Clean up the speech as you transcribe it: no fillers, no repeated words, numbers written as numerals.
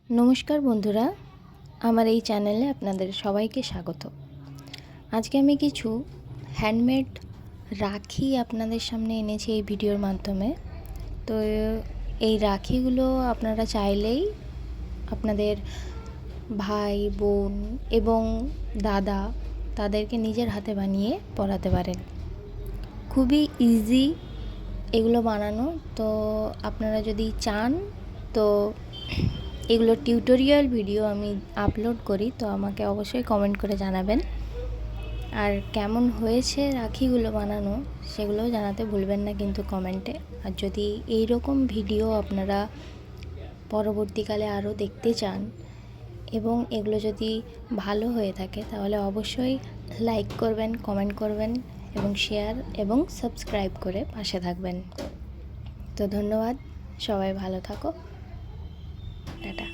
নমস্কার বন্ধুরা, আমার এই চ্যানেলে আপনাদের সবাইকে স্বাগত। আজকে আমি কিছু হ্যান্ডমেড রাখি আপনাদের সামনে এনেছি এই ভিডিওর মাধ্যমে। তো এই রাখিগুলো আপনারা চাইলেই আপনাদের ভাই, বোন এবং দাদা তাদেরকে নিজের হাতে বানিয়ে পরাতে পারেন। খুবই ইজি এগুলো বানানো। তো আপনারা যদি চান তো এগুলোর টিউটোরিয়াল ভিডিও আমি আপলোড করি, তো আমাকে অবশ্যই কমেন্ট করে জানাবেন। আর কেমন হয়েছে রাখিগুলো বানানো সেগুলোও জানাতে ভুলবেন না কিন্তু কমেন্টে। আর যদি এই রকম ভিডিও আপনারা পরবর্তীকালে আরও দেখতে চান এবং এগুলো যদি ভালো হয়ে থাকে তাহলে অবশ্যই লাইক করবেন, কমেন্ট করবেন এবং শেয়ার এবং সাবস্ক্রাইব করে পাশে থাকবেন। তো ধন্যবাদ, সবাই ভালো থাকো, টাটা।